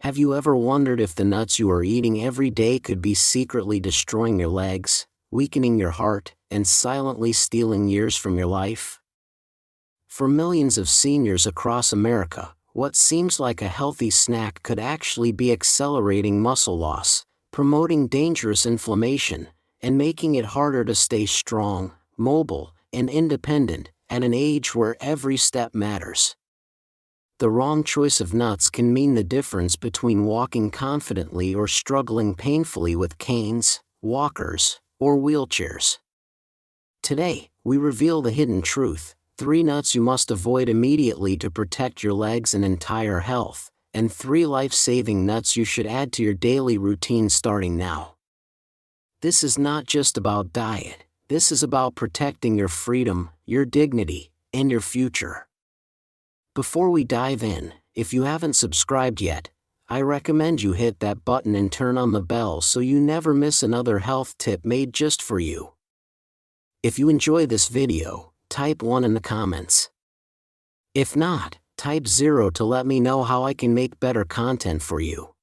Have you ever wondered if the nuts you are eating every day could be secretly destroying your legs, weakening your heart, and silently stealing years from your life? For millions of seniors across America, what seems like a healthy snack could actually be accelerating muscle loss, promoting dangerous inflammation, and making it harder to stay strong, mobile, and independent at an age where every step matters. The wrong choice of nuts can mean the difference between walking confidently or struggling painfully with canes, walkers, or wheelchairs. Today, we reveal the hidden truth: 3 nuts you must avoid immediately to protect your legs and entire health, and 3 life-saving nuts you should add to your daily routine starting now. This is not just about diet, this is about protecting your freedom, your dignity, and your future. Before we dive in, if you haven't subscribed yet, I recommend you hit that button and turn on the bell so you never miss another health tip made just for you. If you enjoy this video, type 1 in the comments. If not, type 0 to let me know how I can make better content for you.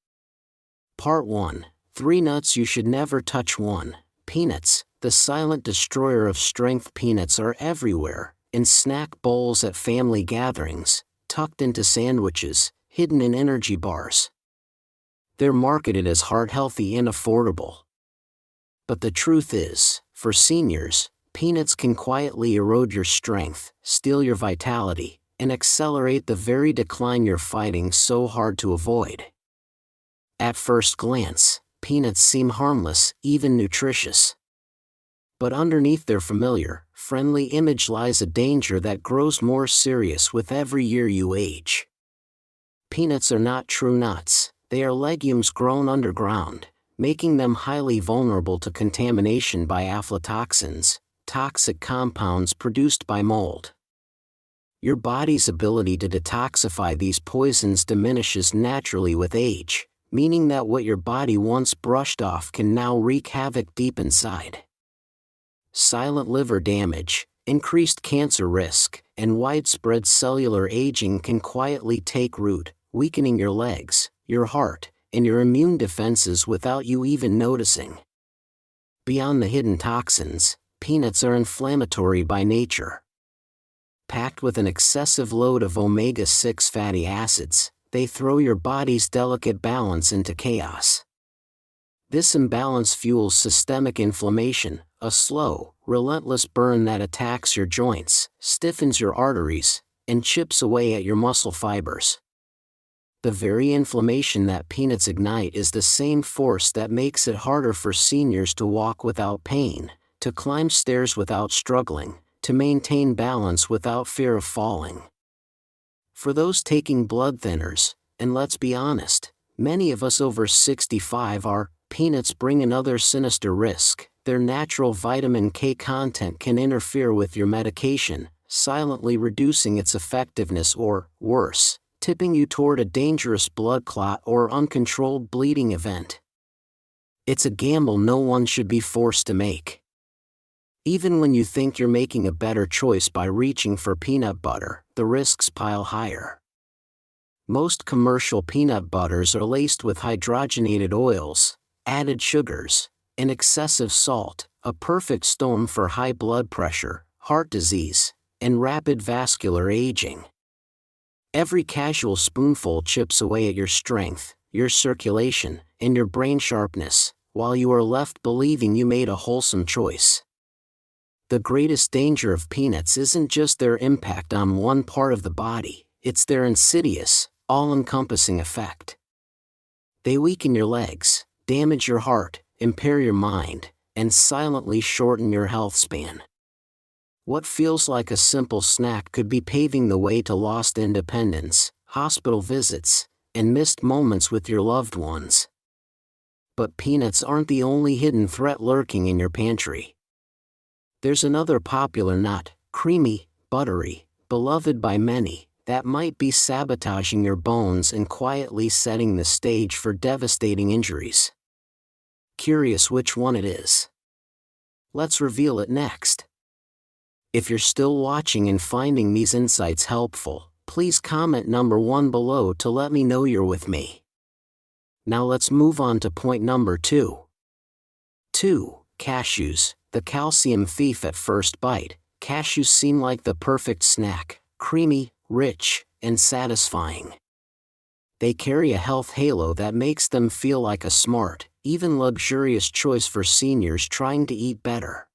Part 1. 3 nuts you should never touch. 1. Peanuts. The silent destroyer of strength. Peanuts are everywhere, in snack bowls at family gatherings, tucked into sandwiches, hidden in energy bars. They're marketed as heart-healthy and affordable. But the truth is, for seniors, peanuts can quietly erode your strength, steal your vitality, and accelerate the very decline you're fighting so hard to avoid. At first glance, peanuts seem harmless, even nutritious. But underneath their familiar, friendly image lies a danger that grows more serious with every year you age. Peanuts are not true nuts, they are legumes grown underground, making them highly vulnerable to contamination by aflatoxins, toxic compounds produced by mold. Your body's ability to detoxify these poisons diminishes naturally with age, meaning that what your body once brushed off can now wreak havoc deep inside. Silent liver damage, increased cancer risk, and widespread cellular aging can quietly take root, weakening your legs, your heart, and your immune defenses without you even noticing. Beyond the hidden toxins, peanuts are inflammatory by nature. Packed with an excessive load of omega-6 fatty acids, they throw your body's delicate balance into chaos. This imbalance fuels systemic inflammation, a slow, relentless burn that attacks your joints, stiffens your arteries, and chips away at your muscle fibers. The very inflammation that peanuts ignite is the same force that makes it harder for seniors to walk without pain, to climb stairs without struggling, to maintain balance without fear of falling. For those taking blood thinners, and let's be honest, many of us over 65 are, peanuts bring another sinister risk. Their natural vitamin K content can interfere with your medication, silently reducing its effectiveness or, worse, tipping you toward a dangerous blood clot or uncontrolled bleeding event. It's a gamble no one should be forced to make. Even when you think you're making a better choice by reaching for peanut butter, the risks pile higher. Most commercial peanut butters are laced with hydrogenated oils, added sugars, and excessive salt, a perfect storm for high blood pressure, heart disease, and rapid vascular aging. Every casual spoonful chips away at your strength, your circulation, and your brain sharpness, while you are left believing you made a wholesome choice. The greatest danger of peanuts isn't just their impact on one part of the body, it's their insidious, all-encompassing effect. They weaken your legs, damage your heart, impair your mind, and silently shorten your health span. What feels like a simple snack could be paving the way to lost independence, hospital visits, and missed moments with your loved ones. But peanuts aren't the only hidden threat lurking in your pantry. There's another popular nut, creamy, buttery, beloved by many, that might be sabotaging your bones and quietly setting the stage for devastating injuries. Curious which one it is? Let's reveal it next. If you're still watching and finding these insights helpful, please comment number 1 below to let me know you're with me. Now let's move on to point number 2. 2. Cashews, the calcium thief at first bite. Cashews seem like the perfect snack, creamy, rich, and satisfying. They carry a health halo that makes them feel like a smart, even luxurious choice for seniors trying to eat better.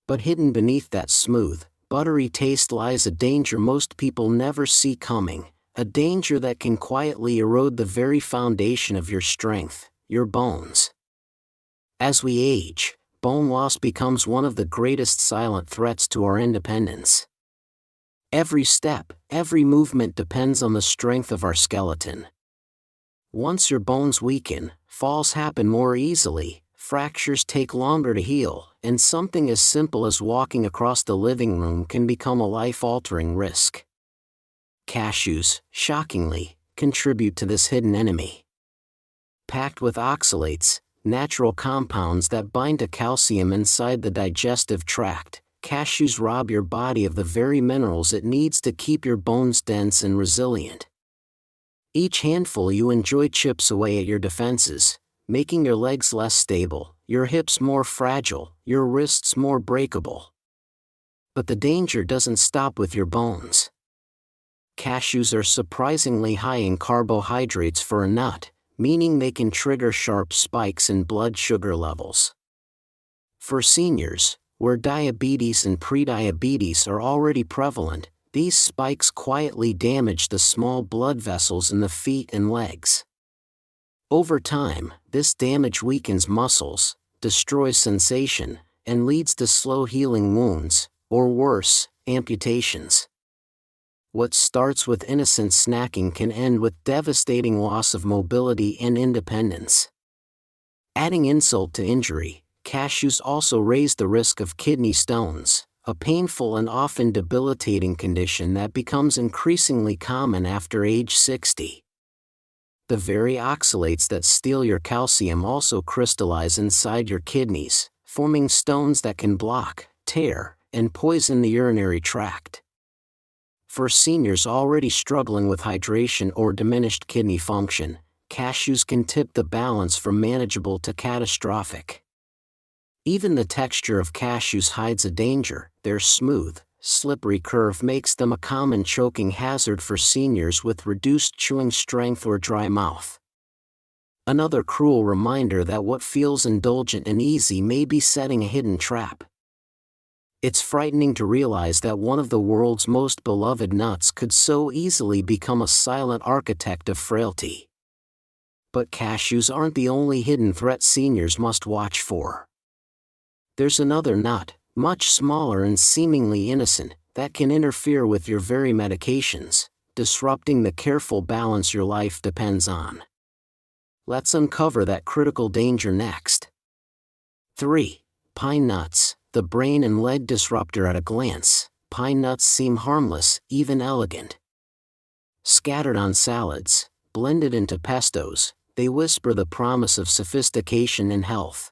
But hidden beneath that smooth, buttery taste lies a danger most people never see coming, a danger that can quietly erode the very foundation of your strength, your bones. As we age, bone loss becomes one of the greatest silent threats to our independence. Every step, every movement depends on the strength of our skeleton. Once your bones weaken, falls happen more easily, fractures take longer to heal, and something as simple as walking across the living room can become a life-altering risk. Cashews, shockingly, contribute to this hidden enemy. Packed with oxalates, natural compounds that bind to calcium inside the digestive tract, cashews rob your body of the very minerals it needs to keep your bones dense and resilient. Each handful you enjoy chips away at your defenses, making your legs less stable, your hips more fragile, your wrists more breakable. But the danger doesn't stop with your bones. Cashews are surprisingly high in carbohydrates for a nut, meaning they can trigger sharp spikes in blood sugar levels. For seniors, where diabetes and prediabetes are already prevalent, these spikes quietly damage the small blood vessels in the feet and legs. Over time, this damage weakens muscles, destroys sensation, and leads to slow healing wounds, or worse, amputations. What starts with innocent snacking can end with devastating loss of mobility and independence. Adding insult to injury, cashews also raise the risk of kidney stones, a painful and often debilitating condition that becomes increasingly common after age 60. The very oxalates that steal your calcium also crystallize inside your kidneys, forming stones that can block, tear, and poison the urinary tract. For seniors already struggling with hydration or diminished kidney function, cashews can tip the balance from manageable to catastrophic. Even the texture of cashews hides a danger. Their smooth, slippery curve makes them a common choking hazard for seniors with reduced chewing strength or dry mouth. Another cruel reminder that what feels indulgent and easy may be setting a hidden trap. It's frightening to realize that one of the world's most beloved nuts could so easily become a silent architect of frailty. But cashews aren't the only hidden threat seniors must watch for. There's another nut, much smaller and seemingly innocent, that can interfere with your very medications, disrupting the careful balance your life depends on. Let's uncover that critical danger next. 3. Pine nuts, the brain and leg disruptor at a glance. Pine nuts seem harmless, even elegant. Scattered on salads, blended into pestos, they whisper the promise of sophistication and health.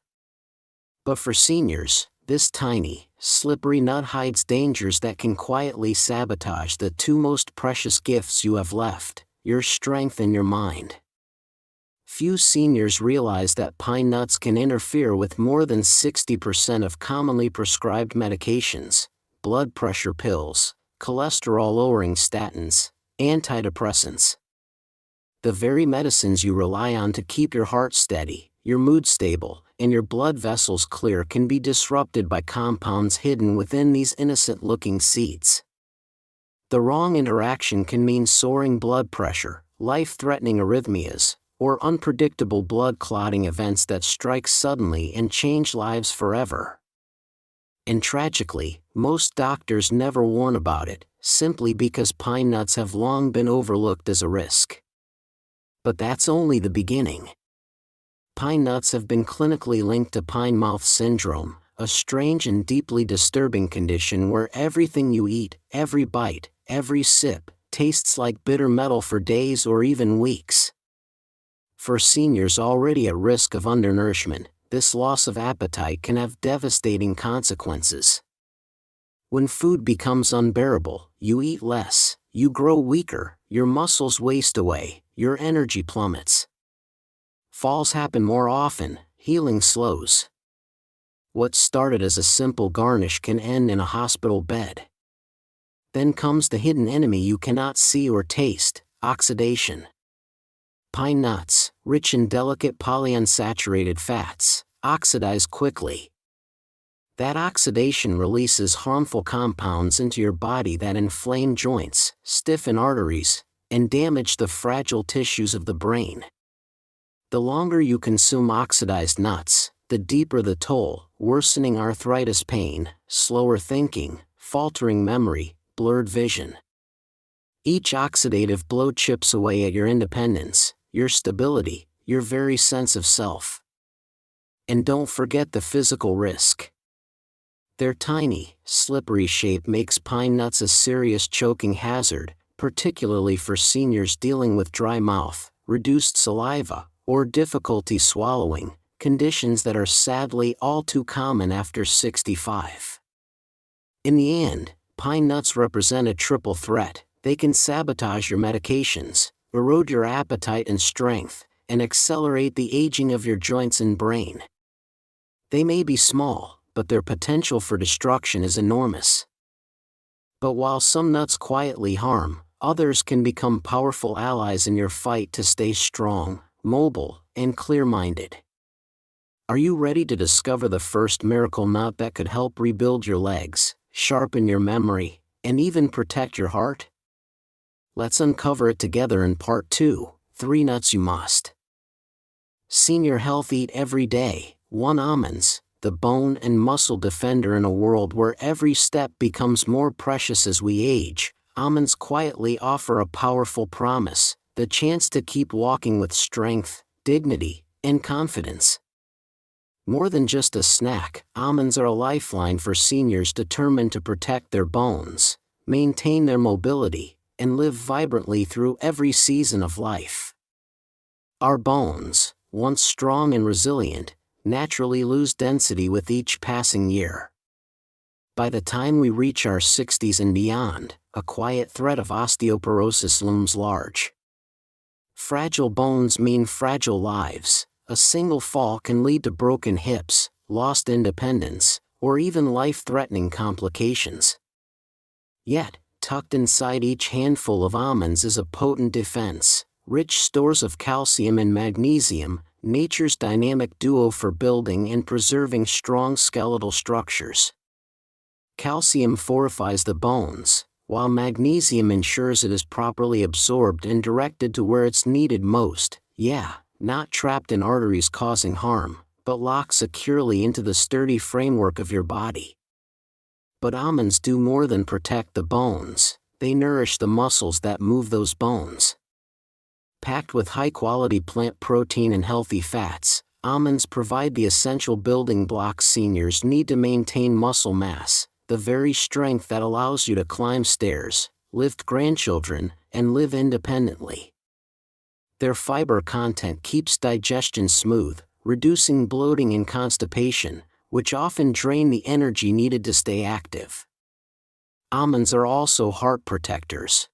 But for seniors, this tiny, slippery nut hides dangers that can quietly sabotage the two most precious gifts you have left, your strength and your mind. Few seniors realize that pine nuts can interfere with more than 60% of commonly prescribed medications, blood pressure pills, cholesterol-lowering statins, antidepressants. The very medicines you rely on to keep your heart steady, your mood stable, and your blood vessels clear can be disrupted by compounds hidden within these innocent-looking seeds. The wrong interaction can mean soaring blood pressure, life-threatening arrhythmias, or unpredictable blood clotting events that strike suddenly and change lives forever. And tragically, most doctors never warn about it, simply because pine nuts have long been overlooked as a risk. But that's only the beginning. Pine nuts have been clinically linked to pine mouth syndrome, a strange and deeply disturbing condition where everything you eat, every bite, every sip, tastes like bitter metal for days or even weeks. For seniors already at risk of undernourishment, this loss of appetite can have devastating consequences. When food becomes unbearable, you eat less, you grow weaker, your muscles waste away, your energy plummets. Falls happen more often, healing slows. What started as a simple garnish can end in a hospital bed. Then comes the hidden enemy you cannot see or taste: oxidation. Pine nuts, rich in delicate polyunsaturated fats, oxidize quickly. That oxidation releases harmful compounds into your body that inflame joints, stiffen arteries, and damage the fragile tissues of the brain. The longer you consume oxidized nuts, the deeper the toll: worsening arthritis pain, slower thinking, faltering memory, blurred vision. Each oxidative blow chips away at your independence, your stability, your very sense of self. And don't forget the physical risk. Their tiny, slippery shape makes pine nuts a serious choking hazard, particularly for seniors dealing with dry mouth, reduced saliva, or difficulty swallowing, conditions that are sadly all too common after 65. In the end, pine nuts represent a triple threat. They can sabotage your medications, erode your appetite and strength, and accelerate the aging of your joints and brain. They may be small, but their potential for destruction is enormous. But while some nuts quietly harm, others can become powerful allies in your fight to stay strong, mobile, and clear-minded. Are you ready to discover the first miracle nut that could help rebuild your legs, sharpen your memory, and even protect your heart? Let's uncover it together in Part 2, 3 Nuts You Must. Senior Health: eat every day. 1. Almonds, the bone and muscle defender. In a world where every step becomes more precious as we age, almonds quietly offer a powerful promise: the chance to keep walking with strength, dignity, and confidence. More than just a snack, almonds are a lifeline for seniors determined to protect their bones, maintain their mobility, and live vibrantly through every season of life. Our bones, once strong and resilient, naturally lose density with each passing year. By the time we reach our 60s and beyond, a quiet threat of osteoporosis looms large. Fragile bones mean fragile lives. A single fall can lead to broken hips, lost independence, or even life-threatening complications. Yet, tucked inside each handful of almonds is a potent defense: rich stores of calcium and magnesium, nature's dynamic duo for building and preserving strong skeletal structures. Calcium fortifies the bones, while magnesium ensures it is properly absorbed and directed to where it's needed most. Not trapped in arteries causing harm, but locked securely into the sturdy framework of your body. But almonds do more than protect the bones, they nourish the muscles that move those bones. Packed with high-quality plant protein and healthy fats, almonds provide the essential building blocks seniors need to maintain muscle mass, the very strength that allows you to climb stairs, lift grandchildren, and live independently. Their fiber content keeps digestion smooth, reducing bloating and constipation, which often drain the energy needed to stay active. Almonds are also heart protectors.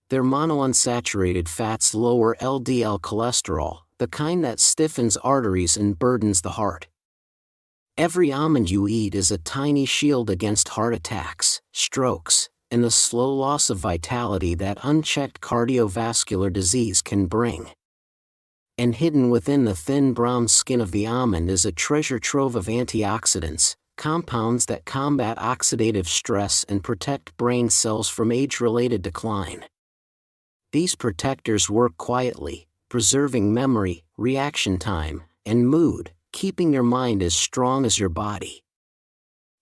Their monounsaturated fats lower LDL cholesterol, the kind that stiffens arteries and burdens the heart. Every almond you eat is a tiny shield against heart attacks, strokes, and the slow loss of vitality that unchecked cardiovascular disease can bring. And hidden within the thin brown skin of the almond is a treasure trove of antioxidants, compounds that combat oxidative stress and protect brain cells from age-related decline. These protectors work quietly, preserving memory, reaction time, and mood, keeping your mind as strong as your body.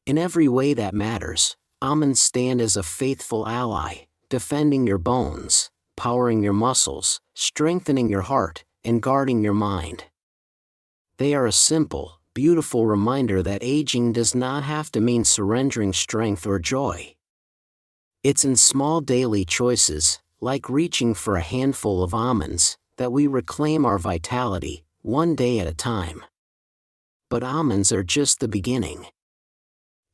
In every way that matters, almonds stand as a faithful ally, defending your bones, powering your muscles, strengthening your heart, and guarding your mind. They are a simple, beautiful reminder that aging does not have to mean surrendering strength or joy. It's in small daily choices, like reaching for a handful of almonds, that we reclaim our vitality, one day at a time. But almonds are just the beginning.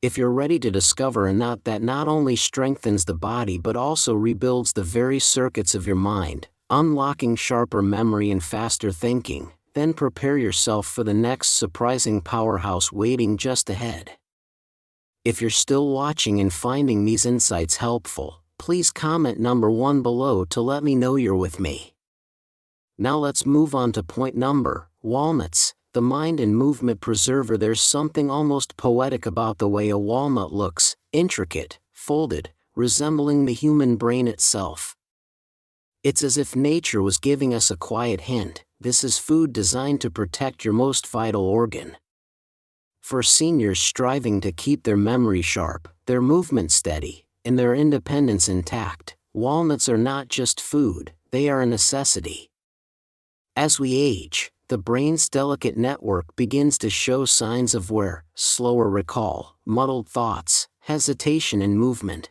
If you're ready to discover a nut that not only strengthens the body but also rebuilds the very circuits of your mind, unlocking sharper memory and faster thinking, then prepare yourself for the next surprising powerhouse waiting just ahead. If you're still watching and finding these insights helpful, please comment number 1 below to let me know you're with me. Now let's move on to point number, walnuts, the mind and movement preserver. There's something almost poetic about the way a walnut looks, intricate, folded, resembling the human brain itself. It's as if nature was giving us a quiet hint: this is food designed to protect your most vital organ. For seniors striving to keep their memory sharp, their movement steady, and their independence intact, walnuts are not just food, they are a necessity. As we age, the brain's delicate network begins to show signs of wear: slower recall, muddled thoughts, hesitation in movement.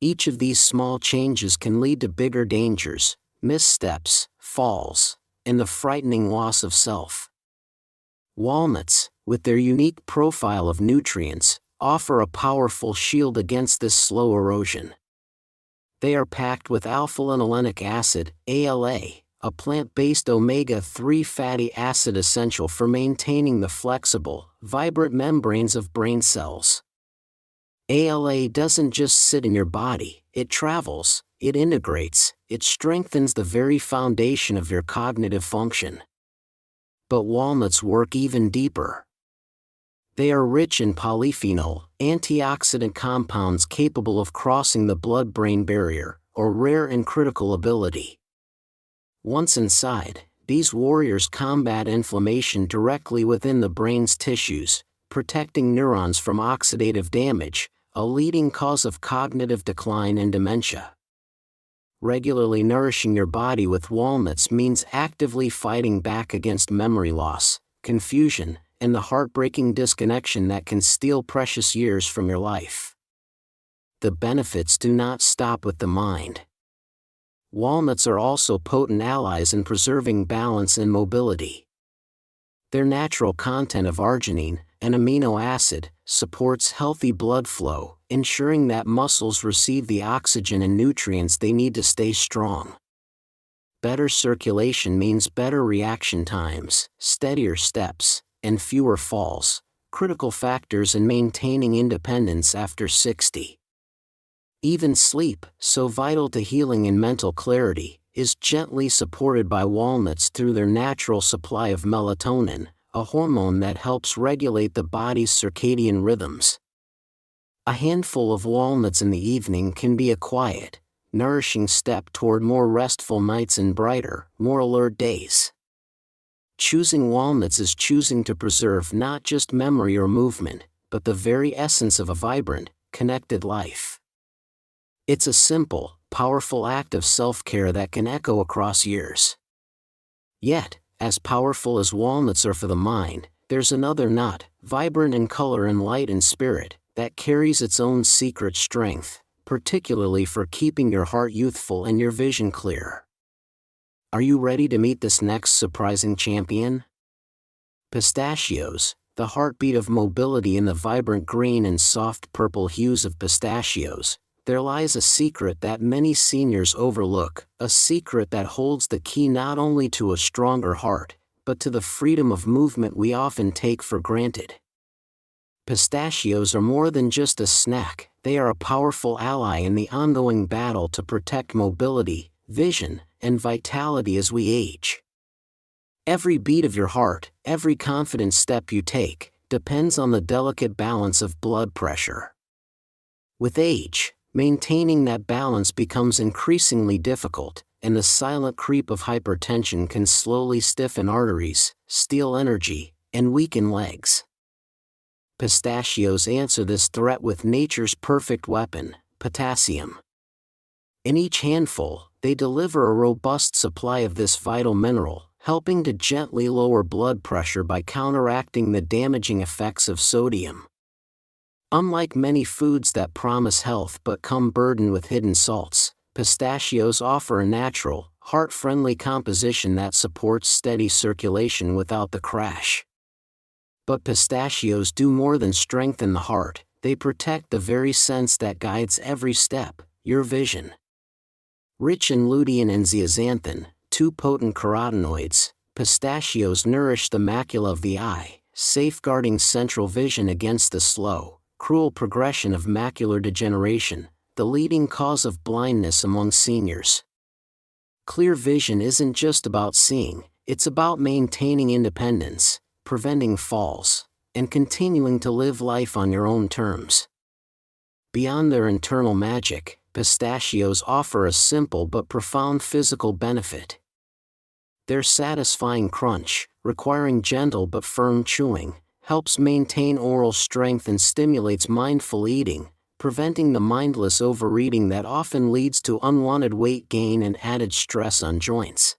Each of these small changes can lead to bigger dangers, missteps, falls, and the frightening loss of self. Walnuts, with their unique profile of nutrients, offer a powerful shield against this slow erosion. They are packed with alpha-linolenic acid, ALA, a plant-based omega-3 fatty acid essential for maintaining the flexible, vibrant membranes of brain cells. ALA doesn't just sit in your body, it travels, it integrates, it strengthens the very foundation of your cognitive function. But walnuts work even deeper. They are rich in polyphenol, antioxidant compounds capable of crossing the blood-brain barrier, a rare and critical ability. Once inside, these warriors combat inflammation directly within the brain's tissues, protecting neurons from oxidative damage, a leading cause of cognitive decline and dementia. Regularly nourishing your body with walnuts means actively fighting back against memory loss, confusion, and the heartbreaking disconnection that can steal precious years from your life. The benefits do not stop with the mind. Walnuts are also potent allies in preserving balance and mobility. Their natural content of arginine, an amino acid, supports healthy blood flow, ensuring that muscles receive the oxygen and nutrients they need to stay strong. Better circulation means better reaction times, steadier steps, and fewer falls, critical factors in maintaining independence after 60. Even sleep, so vital to healing and mental clarity, is gently supported by walnuts through their natural supply of melatonin, a hormone that helps regulate the body's circadian rhythms. A handful of walnuts in the evening can be a quiet, nourishing step toward more restful nights and brighter, more alert days. Choosing walnuts is choosing to preserve not just memory or movement, but the very essence of a vibrant, connected life. It's a simple, powerful act of self-care that can echo across years. Yet, as powerful as walnuts are for the mind, there's another nut, vibrant in color and light in spirit, that carries its own secret strength, particularly for keeping your heart youthful and your vision clear. Are you ready to meet this next surprising champion? Pistachios, the heartbeat of mobility in the vibrant green and soft purple hues of pistachios. There lies a secret that many seniors overlook, a secret that holds the key not only to a stronger heart, but to the freedom of movement we often take for granted. Pistachios are more than just a snack, they are a powerful ally in the ongoing battle to protect mobility, vision, and vitality as we age. Every beat of your heart, every confident step you take, depends on the delicate balance of blood pressure. With age, maintaining that balance becomes increasingly difficult, and the silent creep of hypertension can slowly stiffen arteries, steal energy, and weaken legs. Pistachios answer this threat with nature's perfect weapon, potassium. In each handful, they deliver a robust supply of this vital mineral, helping to gently lower blood pressure by counteracting the damaging effects of sodium. Unlike many foods that promise health but come burdened with hidden salts, pistachios offer a natural, heart-friendly composition that supports steady circulation without the crash. But pistachios do more than strengthen the heart, they protect the very sense that guides every step, your vision. Rich in lutein and zeaxanthin, two potent carotenoids, Pistachios nourish the macula of the eye, safeguarding central vision against the slow, cruel progression of macular degeneration, the leading cause of blindness among seniors. Clear vision isn't just about seeing, it's about maintaining independence, preventing falls, and continuing to live life on your own terms. Beyond their internal magic, pistachios offer a simple but profound physical benefit. Their satisfying crunch, requiring gentle but firm chewing, helps maintain oral strength and stimulates mindful eating, preventing the mindless overeating that often leads to unwanted weight gain and added stress on joints.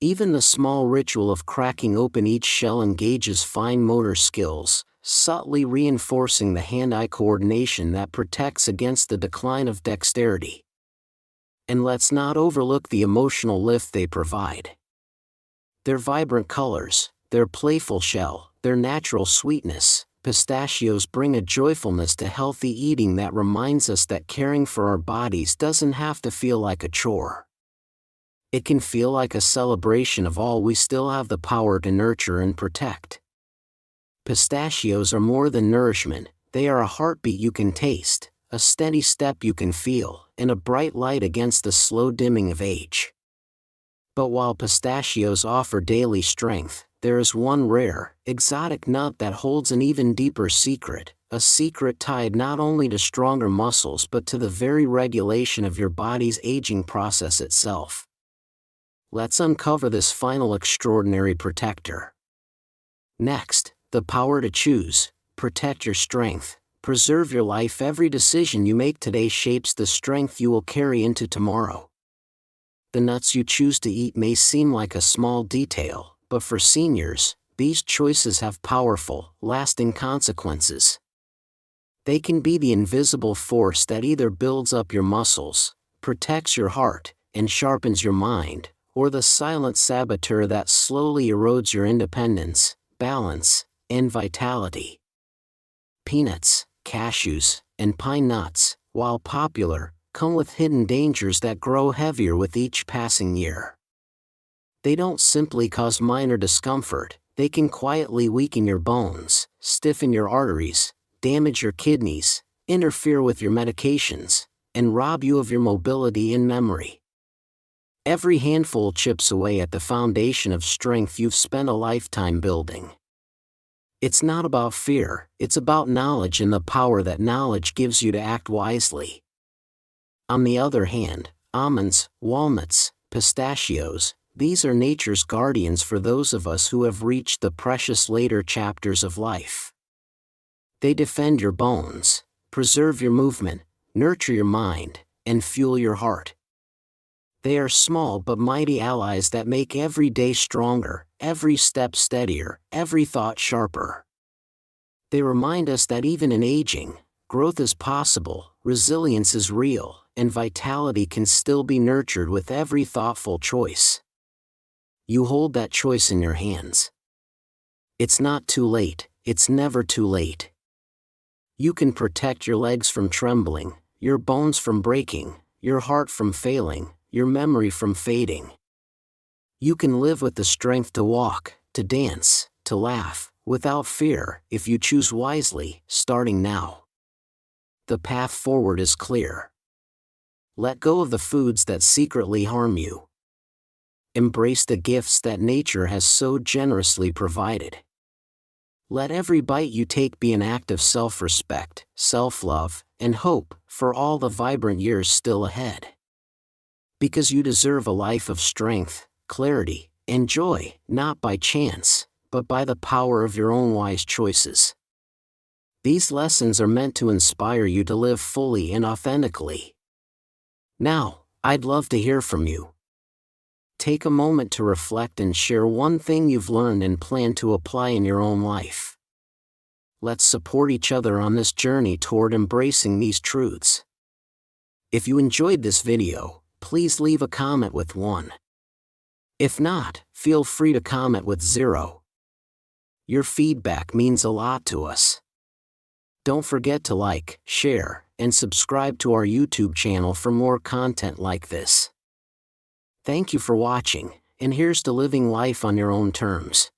Even the small ritual of cracking open each shell engages fine motor skills, subtly reinforcing the hand-eye coordination that protects against the decline of dexterity. And let's not overlook the emotional lift they provide. Their vibrant colors, their playful shell, their natural sweetness, pistachios bring a joyfulness to healthy eating that reminds us that caring for our bodies doesn't have to feel like a chore. It can feel like a celebration of all we still have the power to nurture and protect. Pistachios are more than nourishment, they are a heartbeat you can taste, a steady step you can feel, and a bright light against the slow dimming of age. But while pistachios offer daily strength, there is one rare, exotic nut that holds an even deeper secret, a secret tied not only to stronger muscles but to the very regulation of your body's aging process itself. Let's uncover this final extraordinary protector. Next, the power to choose, protect your strength, preserve your life. Every decision you make today shapes the strength you will carry into tomorrow. The nuts you choose to eat may seem like a small detail, but for seniors, these choices have powerful, lasting consequences. They can be the invisible force that either builds up your muscles, protects your heart, and sharpens your mind, or the silent saboteur that slowly erodes your independence, balance, and vitality. Peanuts, cashews, and pine nuts, while popular, come with hidden dangers that grow heavier with each passing year. They don't simply cause minor discomfort, they can quietly weaken your bones, stiffen your arteries, damage your kidneys, interfere with your medications, and rob you of your mobility and memory. Every handful chips away at the foundation of strength you've spent a lifetime building. It's not about fear, it's about knowledge and the power that knowledge gives you to act wisely. On the other hand, almonds, walnuts, pistachios, these are nature's guardians for those of us who have reached the precious later chapters of life. They defend your bones, preserve your movement, nurture your mind, and fuel your heart. They are small but mighty allies that make every day stronger, every step steadier, every thought sharper. They remind us that even in aging, growth is possible, resilience is real, and vitality can still be nurtured with every thoughtful choice. You hold that choice in your hands. It's not too late, it's never too late. You can protect your legs from trembling, your bones from breaking, your heart from failing, your memory from fading. You can live with the strength to walk, to dance, to laugh, without fear, if you choose wisely, starting now. The path forward is clear. Let go of the foods that secretly harm you. Embrace the gifts that nature has so generously provided. Let every bite you take be an act of self-respect, self-love, and hope for all the vibrant years still ahead. Because you deserve a life of strength, clarity, and joy, not by chance, but by the power of your own wise choices. These lessons are meant to inspire you to live fully and authentically. Now, I'd love to hear from you. Take a moment to reflect and share one thing you've learned and plan to apply in your own life. Let's support each other on this journey toward embracing these truths. If you enjoyed this video, please leave a comment with 1. If not, feel free to comment with 0. Your feedback means a lot to us. Don't forget to like, share, and subscribe to our YouTube channel for more content like this. Thank you for watching, and here's to living life on your own terms.